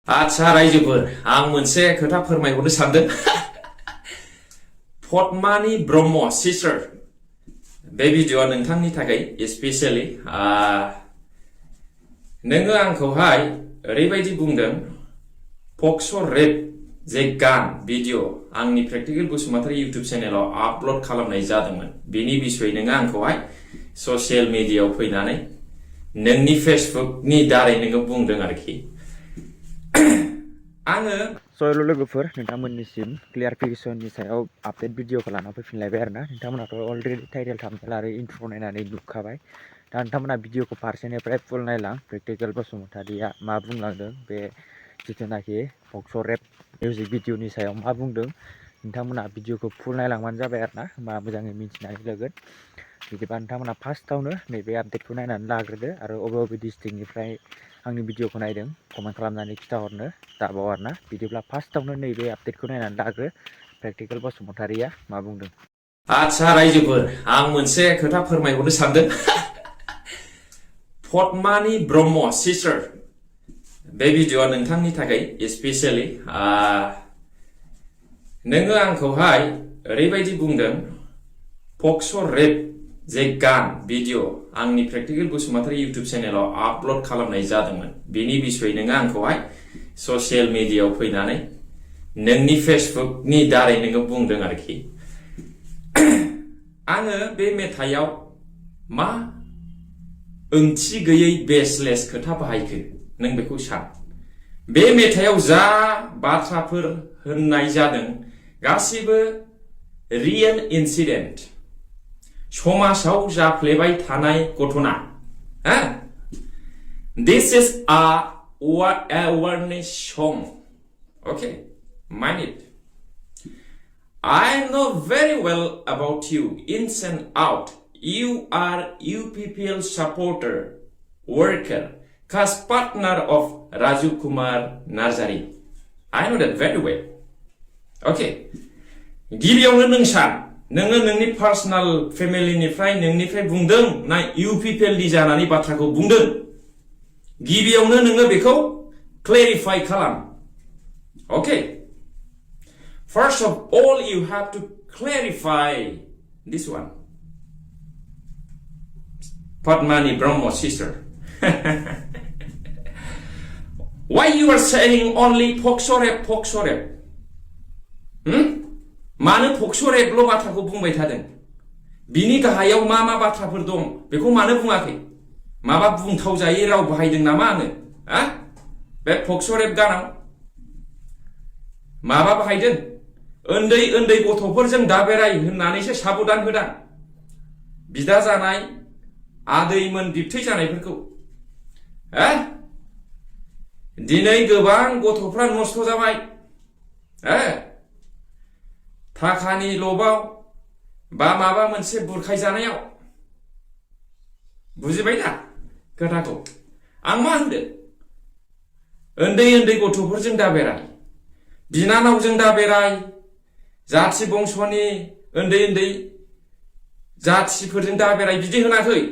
आच्छा रायजोफोर आं मोनसे खोथा फोरमायहरनो सानदों पद्मानि ब्रह्म सिस्टार बे भिडिअआ नोंथांनि थाखाय स्पेशली नोङो आंखौहाय ओरैबायदि बुंदों फक्स रेप जे गान भिडिअ आंनि प्रेक्टिकेल बसुमतारी इउट्युब चेनेलाव आपल'ड खालामनाय जादोंमोन बेनि बिसय नोङो आंखौहाय ससियेल मिडियायाव फैनानै नोंनि फेसबुकनि दारै नोङो बुंदों आरोखि आङो हेल' लोगोफोर नोंथांमोननिसिम क्लियारिफिकेसननि सायाव आपडेट भिडिअखौ लाना फैफिनलायबाय आरोना नोंथांमोनाथ' अलरेडि टाइटेल थाम्बनेल आरो इन्ट्र नायनानै नुखाबाय दा नोंथांमोना भिडिअखौ फारसेनिफ्राय फुल नायलां प्रेक्टिकेल बसुमतारीया मा बुंलांदों बे जिथुनाखि फक्स रेप मिउजिक भिडिअनि सायाव मा बुंदों नोंथांमोना भिडिअखौ फुल नायलांबानो जाबाय आरोना होमबा मोजाङै मिथिनानै लागोन बिदिबा नोंथांमोना फार्स्टआवनो नैबे आपडेटखौ नायनानै लाग्रोदो आरो बबे बबे डिस्ट्रिक्टनिफ्राय आंनि भिडिअखौ नायदों कमेन्ट खालामनानै खिथाहरनो दाबाव आरोना बिदिब्ला फार्स्टआवनो नैबे आपडेटखौ नायनानै लाग्रो प्रेक्टिकेल बसुमतारीया मा बुंदों। आच्छा रायजोफोर आं मोनसे खोथा फोरमायहरनो सानदों पद्मानि ब्रह्म सिस्टार बे भिडिअआ नोंथांनि थाखाय स्पेशली नोङो आंखौहाय ओरैबायदि बुंदों फक्स रेप जे गान भिडिअ आंनि प्रेक्टिकेल बसुमतारी इउट्युब चेनेलाव आपल'ड खालामनाय जादोंमोन बेनि बिसय नोङो आंखौहाय ससियेल मिडियायाव फैनानै नोंनि फेसबुकनि दारै नोङो बुंदों आरोखि आङो बे मेथाइयाव मा ओंथि गैयै बेसलेस खोथा बाहायखो नों बेखौ सान बे मेथाइयाव जा बाथ्राफोर होननाय जादों गासिबो रियेल इनसिडेन्ट समाजाव जाफ्लेबाय थानाय घटना दिस इज आ awareness song. Okay, mind it. I know very well about you, ins and out. You are UPPL supporter, worker, cast partner of Raju Kumar Narzari. I know that very well. Okay. गिबियावनो नों सान नोङो नोंनि personal फेमिलिनिफ्राय नोंनिफ्राय बुंदों ना UPPL नि जानानै बाथ्राखौ बुंदों गिबियावनो नोङो बेखौ क्लेरिफाइ खालाम okay first of all you have to clarify this one Padmani Brahmo sister why you are saying only Poksorep मानो Poksorepल' बाथ्राखौ बुंबाय थादों बिनि गाहायाव मा मा बाथ्राफोर दं बेखौ मानो बुङाखै माबा बुंथाव जायै राव बाहायदों नामा आङो बे फक्सरेप गानाव माबा बाहायदों उन्दै उन्दै गथ'फोरजों दाबेराय होननानैसो साबधान होदां बिदा जानाय आदैमोन बिबथै जानायफोरखौ दिनै गोबां गथ'फ्रा नस्थ' जाबाय थाखानि लबाव बा माबा मोनसे बुरखाय जानायाव बुजिबाय ना खोथाखौ आं मा होनदों उन्दै उन्दै गथ'फोरजों दाबेराय बिनानावजों दाबेराय जाथि बंस'नि उन्दै उन्दै जाथिफोरजों दाबेराय बिदि होनाखै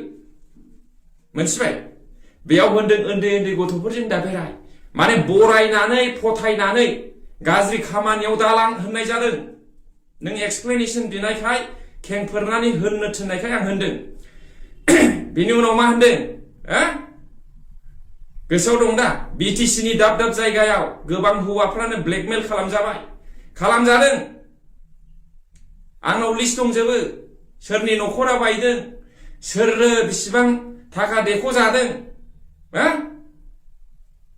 मोनथिबाय बेयाव होनदों उन्दै उन्दै गथ'फोरजों दाबेराय माने बरायनानै फोथायनानै गाज्रि खामानियाव दालां होननाय जादों नों एक्सप्लेनेसन बिनायखाय खेंफोरनानै होननो थिननायखाय आं होनदों बिनि उनाव मा होनदों गोसोआव दं दा BTC नि दाब दाब जायगायाव गोबां हौवाफ्रानो ब्लेकमेल खालामजादों आंनाव लिस्ट दंजोबो सोरनि न'खरा बायदों सोरनो बिसिबां थाखा देख' जादों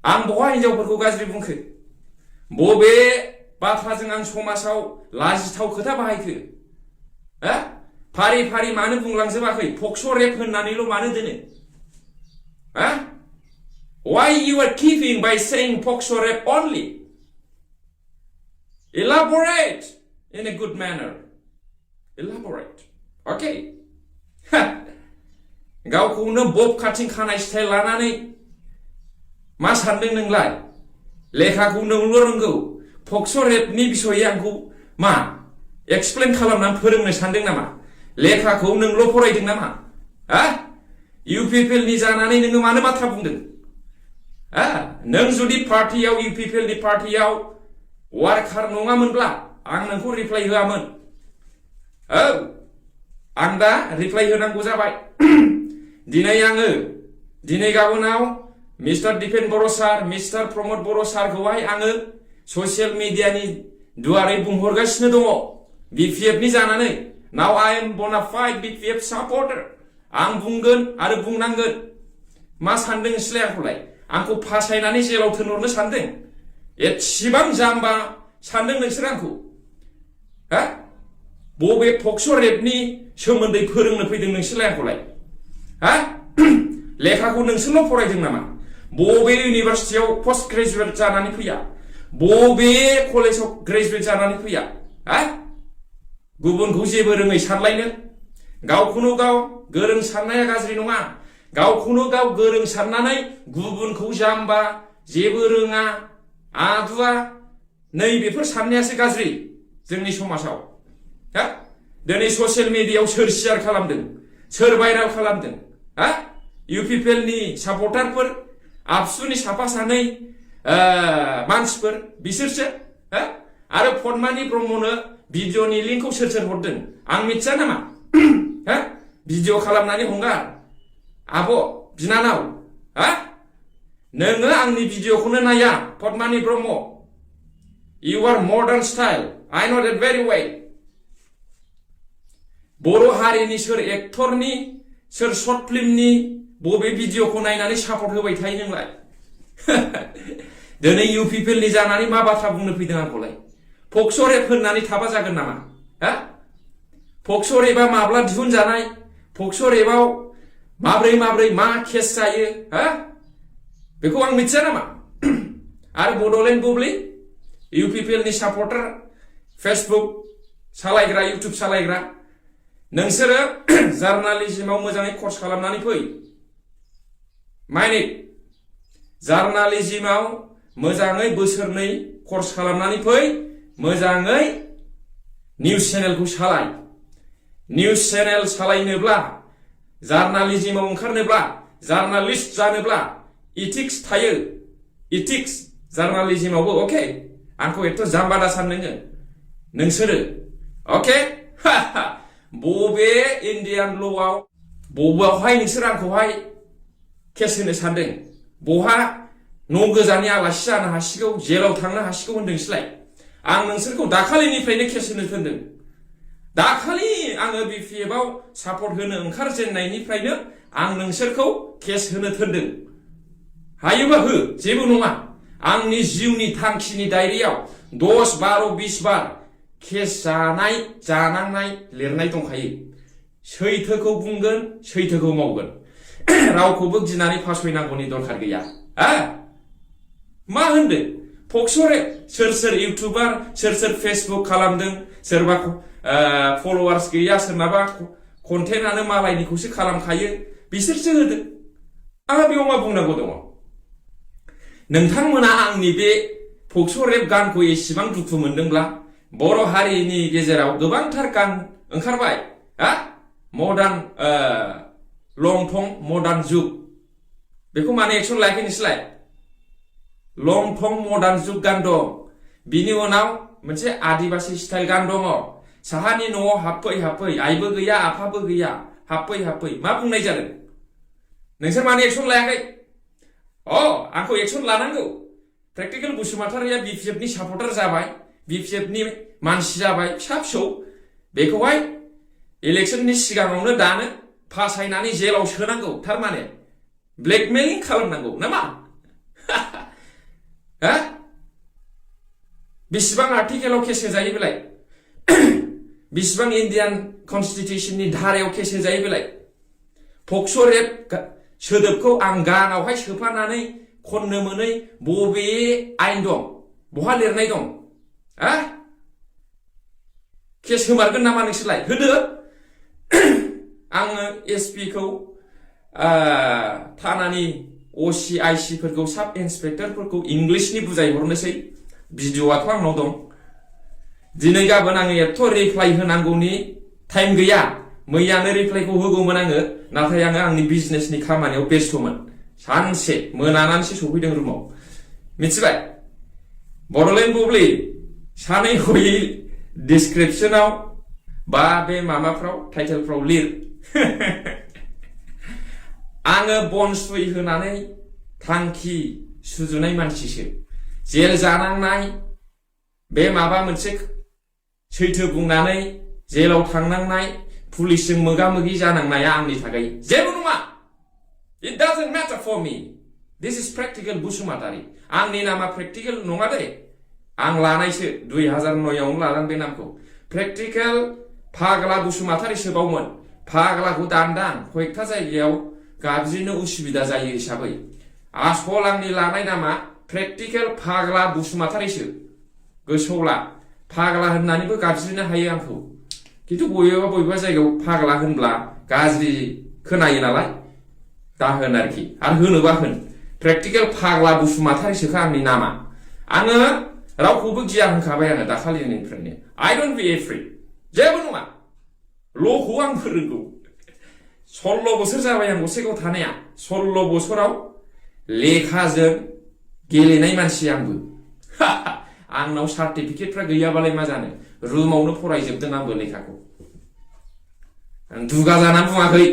आं बहा हिनजावफोरखौ गाज्रि बुंखो बबे बाथ्राजों आं समाजाव लाजिथाव खोथा बाहायखो फारि फारि मानो बुंलांजोबाखै फक्स रेप होननानैल' मानो दोनो why you are keeping by saying फक्स rape only elaborate in a good manner elaborate okay गावखौनो बब काटिं खानाय स्टाइल लानानै मा सानदों नोंलाय लेखाखौ नोंल' रोंगौ फक्स रेपनि बिसयै आंखौ मा एक्सप्लेन खालामनानै फोरोंनो सानदों नामा लेखाखौ नोंल' फरायदों नामा UPPL नि जानानै नोङो मानो बाथ्रा बुंदों नों जुदि पार्टियाव UPPLनि पार्टियाव वार्कार नङामोनब्ला आं नोंखौ रिप्लाइ होआमोन औ आं दा रिप्लाइ होनांगौ जाबाय दिनै गाबोनाव मिस्टार दिपेन बर' सार मिस्टार प्रमद बर' सारखौहाय आङो ससियेल मिडियानि दुवारै बुंहरगासिनो दङ BPFनि जानानै नाउ आइ एम बनाफाइड BPF सापर्टार आं बुंगोन आरो बुंनांगोन मा सानदों नोंसोरलाय आंखौलाय आंखौ फासायनानै जेलाव थोनहरनो सानदों एसेबां जाम्बा सानदों नोंसोर आंखौ बबे पक्स' रेपनि सोमोन्दै फोरोंनो फैदों नोंसोरलाय आंखौलाय लेखाखौ नोंसोरल' फरायदों नामा बबे इउनिभार्सिटियाव पस्ट ग्रेजुवेट जानानै फैया बबे कलेजाव ग्रेजुवेट जानानै फैया गुबुनखौ जेबो रोङै सानलायनो गावखौनो गाव गोरों साननाया गाज्रि नङा गावखौनो गाव गोरों साननानै गुबुनखौ जाम्बा जेबो रोङा आदुवा नै बेफोर साननायासो गाज्रि जोंनि समाजाव दिनै ससियेल मिडियायाव सोर शेयार खालामदों सोर भाइराल खालामदों UPPLनि सापर्टारफोर आबसुनि साफा सानै मानसिफोर बिसोरसो आरो पद्मानि ब्रह्मनो भिडिअनि लिंकखौ सोर हरदों आं मिथिया नामा भिडिअ खालामनानै हंगार आब' बिनानाव नोङो आंनि भिडिअखौनो नाया पद्मानि Brahma you are modern style I know that very well बर' हारिनि सोर एक्टरनि सोर शर्ट फिल्मनि बबे भिडिअखौ नायनानै सापर्ट होबाय थायो नोंलाय दिनै UPPLनि जानानै मा बाथ्रा बुंनो फैदों आंखौलाय पक्स' रेप होननानै थाबा जागोन नामा पक्स' रेपआ माब्ला दिहुनजानाय पक्स' रेपआव माब्रै मा केस जायो बेखौ आं मिथिया नामा आरो बड'लेण्ड बुब्लि UPPLनि सापर्टार फेसबुक सालायग्रा इउटुब सालायग्रा नोंसोरो जार्नालिज्मआव मोजाङै कर्स खालामनानै फै माइनिट जार्नालिज्मआव मोजाङै बोसोरनै कर्स खालामनानै फै मोजाङै निउस चेनेलखौ सालाय निउस चेनेल सालायनोब्ला जार्नालिज्मआव ओंखारनोब्ला जार्नालिस्ट जानोब्ला इथिक्स थायो इथिक्स जार्नालिज्मआवबो अके आंखौ एथ' जाम्बा दा सान नोंसोरो अके बबे इन्डियान ल'आव बबेयावहाय नोंसोर आंखौहाय केस होनो सानदों बहा न' गोजानि आलासि जानो हासिगौ जेलाव थांनो हासिगौ होनदोंसैलाय आं नोंसोरखौ दाखालिनिफ्रायनो केस होनो थिनदों दाखालि आङो BPFआव सापर्ट होनो ओंखारजेननायनिफ्रायनो आं नोंसोरखौ केस होनो थिनदों हायोबा हो जेबो नङा आंनि जिउनि थांखिनि डायरियाव 10, 12, 20 बार केस जानांनाय लिरनाय दंखायो सैथोखौ बुंगोन सैथोखौ मावगोन रावखौबो गिनानै फासयनांगौनि दरखार गैया मा होनदों पक्स' रेप सोर इउटुबार सोर फेसबुक खालामदों सोरबा फलोवार्स गैया सोरनाबा कन्टेन्टआनो मालायनिखौसो खालामखायो बिसोरसो होदों आंहा बेयाव मा बुंनांगौ दङ नोंथांमोना आंनि बे पक्स' रेप गानखौ एसेबां दुखु मोनदोंब्ला बर' हारिनि गेजेराव गोबांथार गान ओंखारबाय मडार्न लंथं मडार्न जुग बेखौ माने एक्सन लायाखै नोंसोरलाय लंथं मडार्न जुग गान दं बिनि उनाव मोनसे आदिबासि स्टाइल गान दङ साहानि न'आव हाबफै आइबो गैया आफाबो गैया हाबफै मा बुंनाय जादों नोंसोर माने एक्सन लायाखै आंखौ एक्सन लानांगौ प्रेक्टिकेल बसुमतारिया BPFनि सापर्टार जाबाय BPFनि मानसि जाबाय फिसा फिसौ बेखौहाय इलेक्शननि सिगाङावनो दानो फासायनानै जेलाव सोनांगौ थारमाने ब्लेकमेलिं खालामनांगौ नामा बेसेबां आर्टिकेलाव केस होजायो बेलाय बेसेबां इन्डियान कनस्टिटिउसननि धारायाव केस होजायो बेलाय पक्स' रेप सोदोबखौ आं गानावहाय सोफानानै खननो मोनै बबे आइन दं बहा लिरनाय दं केस होमारगोन नामा नोंसोरलाय होदो आङो SPखौ थानानि OC IC फोरखौ साब इन्सपेक्टरफोरखौ इंलिशनि बुजायहरनोसै भिडिअ'आथ' आंनाव दं दिनै गाबोन आङो एथ' रिप्लाइ होनांगौनि टाइम गैया मैयानो रिप्लाइखौ होगौमोन आङो नाथाय आङो आंनि बिजनेसनि खामानियाव बेस्थ'मोन सानसे मोनानानैसो सफैदों रुमाव मिथिबाय बड'लेण्ड बुब्लि सानै हयै डिसक्रिपसनाव बा बे माबाफ्राव टाइटेलफ्राव लिर आङो बन सुइ होनानै थांखि सुजुनाय मानसिसो जेल जानांनाय बे माबा मोनसे सैथो बुंनानै जेलाव थांनांनाय पुलिसजों मोगा-मोगि जानांनाया आंनि थाखाय जेबो नङा It doesn't matter for me. This is practical Bushumatari. आंनि नामा practical नङा दे आं लानायसो 2009आवनो लादों बे नामखौ practical फाग्ला बुसुमातारिसो बावमोन फाग्लाखौ दानदां कयेकथा जायगायाव गाबज्रिनो उसुबिदा जायो हिसाबै आसल आंनि लानाय नामा practical फाग्ला बुसुमातारिसो गोसोआव ला फाग्ला होननानैबो गाबज्रिनो हायो आंखौ खिन्थु बबेबा जायगायाव फाग्ला होनब्ला गाज्रि खोनायो नालाय दा होन आरोखि आरो होनोबा होन प्रेक्टिकेल फाग्ला बुसुमातारिसोखा आंनि नामा आङो रावखौबो गिया होनखाबाय आङो दाखालिनिफ्रायनो I don't be afraid जेबो नङा ल'खौ आंबो रोंगौ 16 बोसोर जाबाय आं गसाइगाव थानाया 16 बोसोराव लेखाजों गेलेनाय मानसि आंबो आंनाव सार्टिफिकेटफ्रा गैयाबालाय मा जानो रुमावनो फरायजोबदों आंबो लेखाखौ आं दुगा जाना बुङाखै